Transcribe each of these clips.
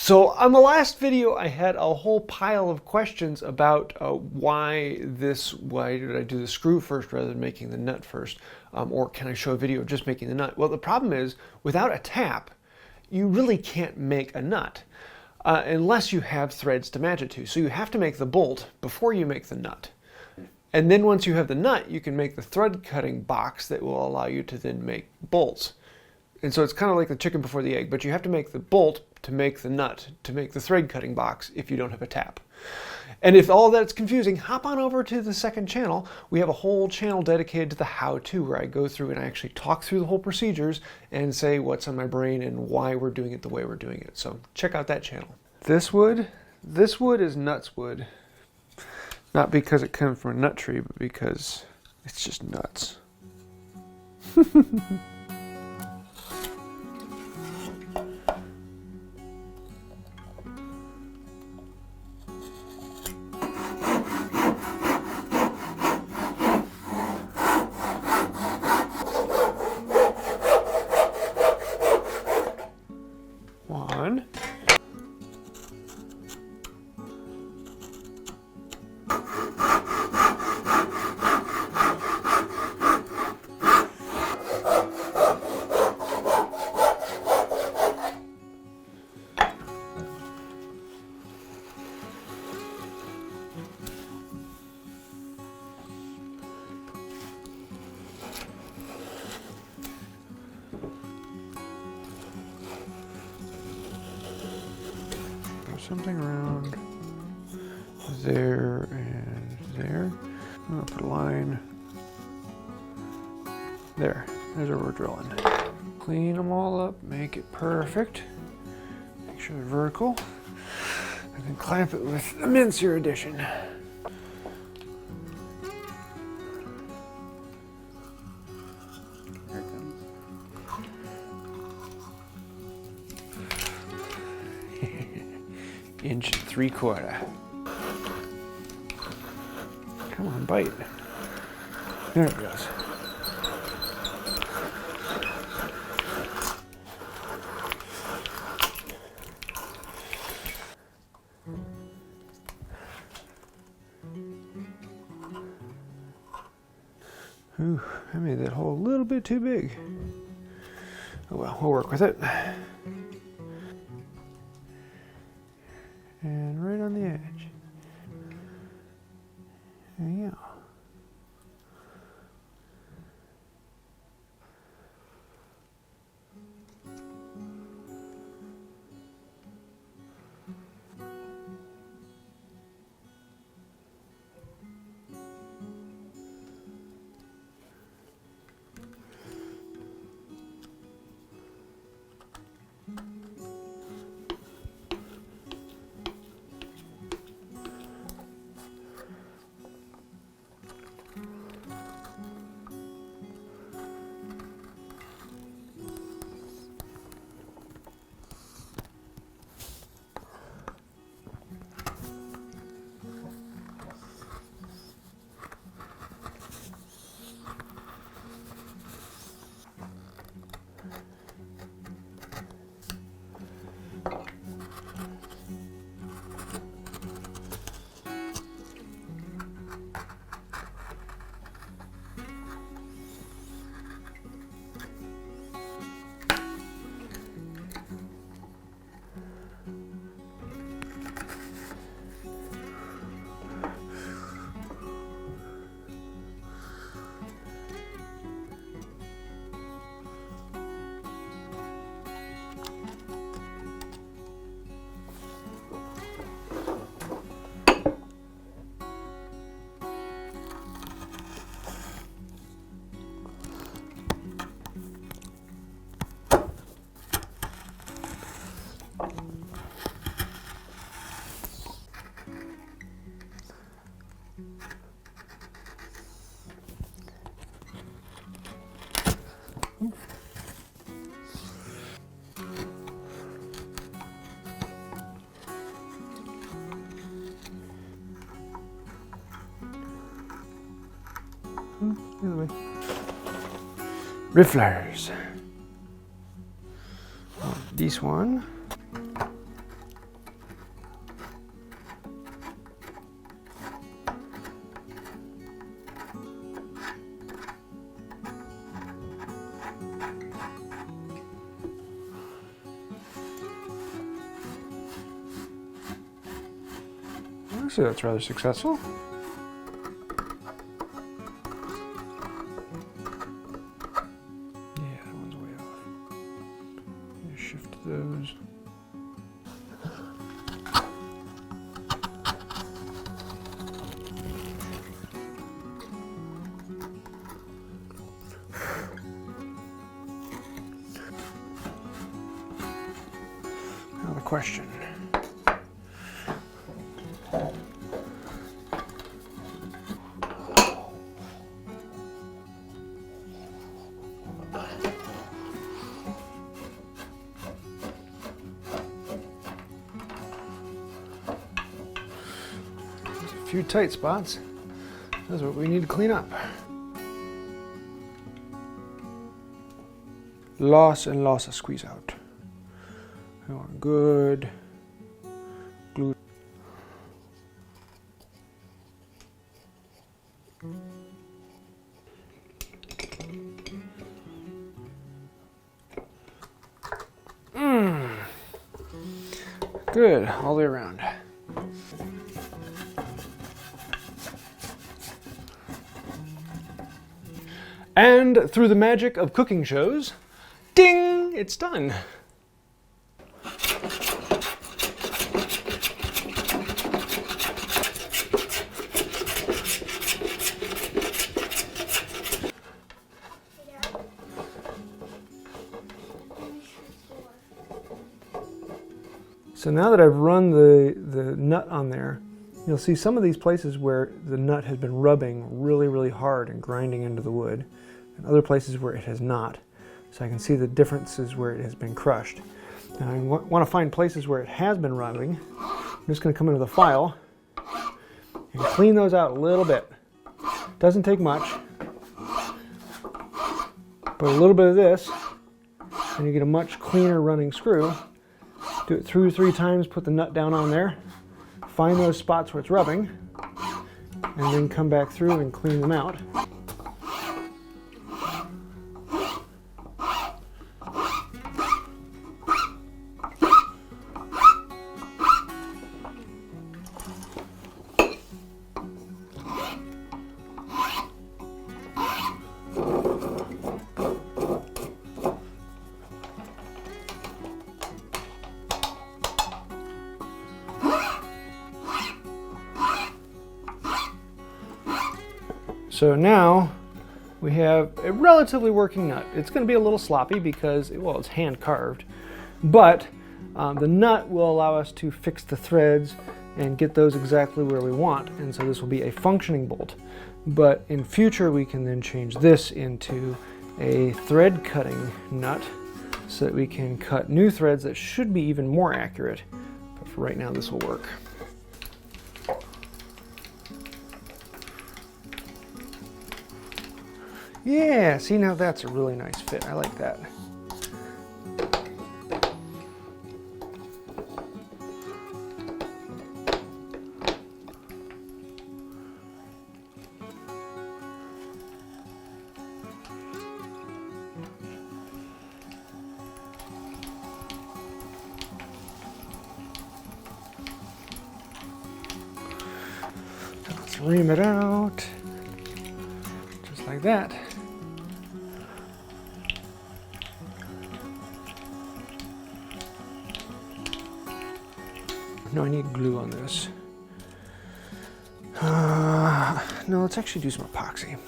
So on the last video, I had a whole pile of questions about why did I do the screw first rather than making the nut first? Or can I show a video of just making the nut? Well, the problem is, without a tap, you really can't make a nut unless you have threads to match it to. So you have to make the bolt before you make the nut. And then once you have the nut, you can make the thread cutting box that will allow you to then make bolts. And so it's kind of like the chicken before the egg, but you have to make the bolt to make the nut, to make the thread cutting box if you don't have a tap. And if all that's confusing, hop on over to the second channel. We have a whole channel dedicated to the how-to, where I go through and I actually talk through the whole procedures and say what's on my brain and why we're doing it the way we're doing it. So check out that channel. This wood is nuts wood. Not because it comes from a nut tree, but because it's just nuts. One. Something around there and there. I'm gonna put a line there. There's where we're drilling. Clean them all up, make it perfect. Make sure they're vertical. And then clamp it with the minceur addition. Inch 3/4. Come on, bite. There it goes. Ooh, I made that hole a little bit too big. Oh well, we'll work with it. And right on the edge. There you go. The other way. Rifflers. This one. So that's rather successful. Yeah, that one's way off. Shift those. Now the question. Few tight spots. That's what we need to clean up. Loss and loss of squeeze out. We want good glue. Good, all the way around. And through the magic of cooking shows, ding, it's done. So now that I've run the nut on there, you'll see some of these places where the nut has been rubbing really, really hard and grinding into the wood, and other places where it has not. So I can see the differences where it has been crushed. Now I want to find places where it has been rubbing. I'm just going to come into the file and clean those out a little bit. Doesn't take much, but a little bit of this, and you get a much cleaner running screw. Do it through 3 times, put the nut down on there, find those spots where it's rubbing, and then come back through and clean them out. So now we have a relatively working nut. It's going to be a little sloppy because, well, it's hand carved, but the nut will allow us to fix the threads and get those exactly where we want, and so this will be a functioning bolt. But in future we can then change this into a thread cutting nut so that we can cut new threads that should be even more accurate. But for right now this will work. Yeah, see, now that's a really nice fit. I like that. Let's ream it out, just like that. No, I need glue on this. No, let's actually do some epoxy.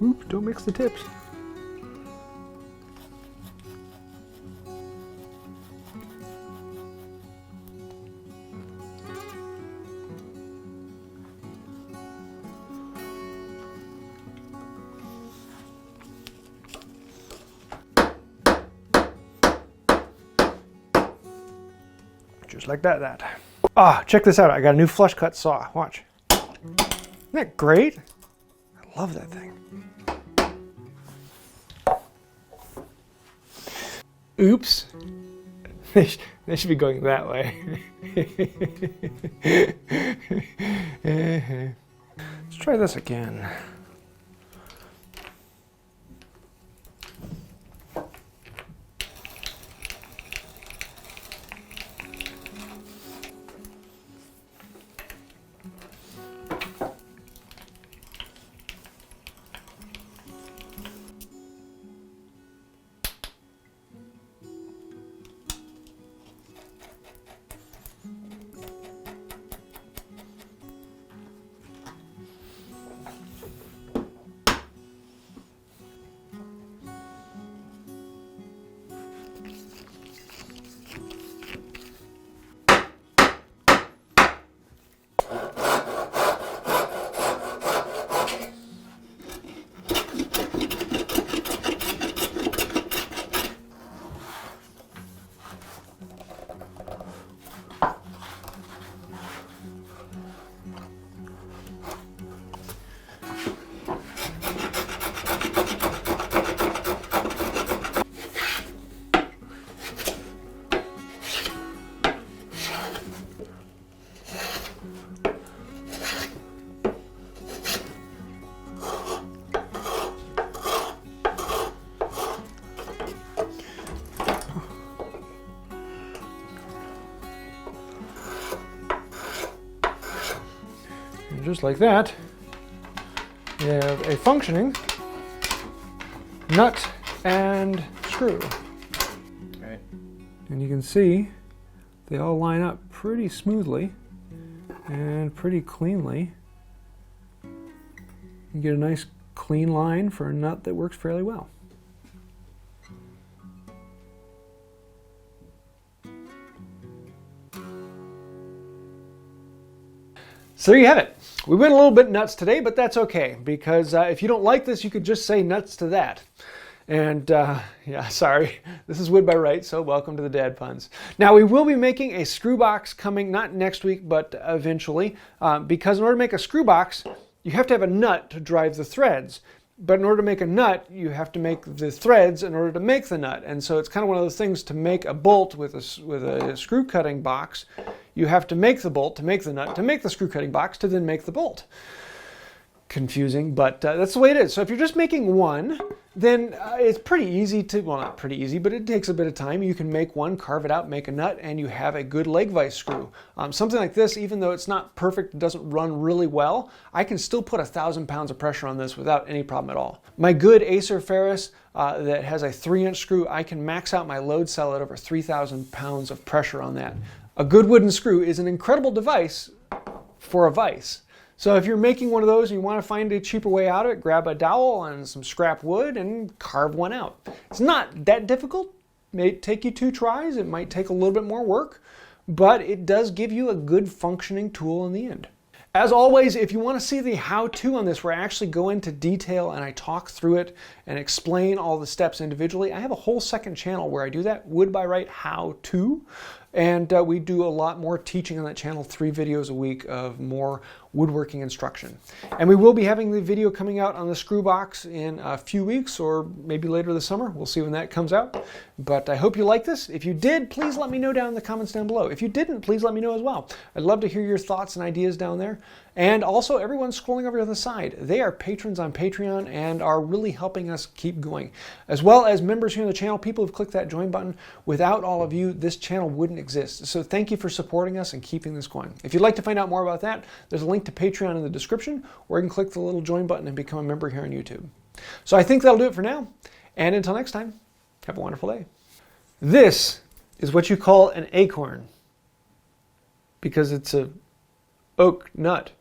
Oops, don't mix the tips. Just like that. Ah, check this out. I got a new flush cut saw. Watch. Isn't that great? I love that thing. Oops. They should be going that way. Let's try this again. And just like that, you have a functioning nut and screw. Right. And you can see they all line up pretty smoothly and pretty cleanly. You get a nice clean line for a nut that works fairly well. So there you have it. We went a little bit nuts today, but that's okay, because if you don't like this, you could just say nuts to that. And yeah, sorry, this is Wood by Wright, so welcome to the Dad Puns. Now we will be making a screw box coming, not next week, but eventually, because in order to make a screw box, you have to have a nut to drive the threads. But in order to make a nut, you have to make the threads in order to make the nut. And so it's kind of one of those things, to make a bolt with a screw cutting box, you have to make the bolt to make the nut, to make the screw cutting box, to then make the bolt. Confusing, but that's the way it is. So if you're just making one, then it's pretty easy to, well, not pretty easy, but it takes a bit of time. You can make one, carve it out, make a nut, and you have a good leg vise screw. Something like this, even though it's not perfect, it doesn't run really well, I can still put 1,000 pounds of pressure on this without any problem at all. My good Acer Ferris that has a 3-inch screw, I can max out my load cell at over 3,000 pounds of pressure on that. A good wooden screw is an incredible device for a vise. So if you're making one of those and you want to find a cheaper way out of it, grab a dowel and some scrap wood and carve one out. It's not that difficult. It may take you 2 tries. It might take a little bit more work, but it does give you a good functioning tool in the end. As always, if you want to see the how-to on this, where I actually go into detail and I talk through it and explain all the steps individually, I have a whole second channel where I do that, Wood by Wright How To. And we do a lot more teaching on that channel, 3 videos a week of more woodworking instruction. And we will be having the video coming out on the screw box in a few weeks, or maybe later this summer. We'll see when that comes out. But I hope you like this. If you did, please let me know down in the comments down below. If you didn't, please let me know as well. I'd love to hear your thoughts and ideas down there. And also, everyone scrolling over to the side, they are patrons on Patreon and are really helping us keep going. As well as members here on the channel, people who've clicked that join button. Without all of you, this channel wouldn't exist. So thank you for supporting us and keeping this going. If you'd like to find out more about that, there's a link to Patreon in the description, or you can click the little join button and become a member here on YouTube. So I think that'll do it for now. And until next time, have a wonderful day. This is what you call an acorn, because it's a oak nut.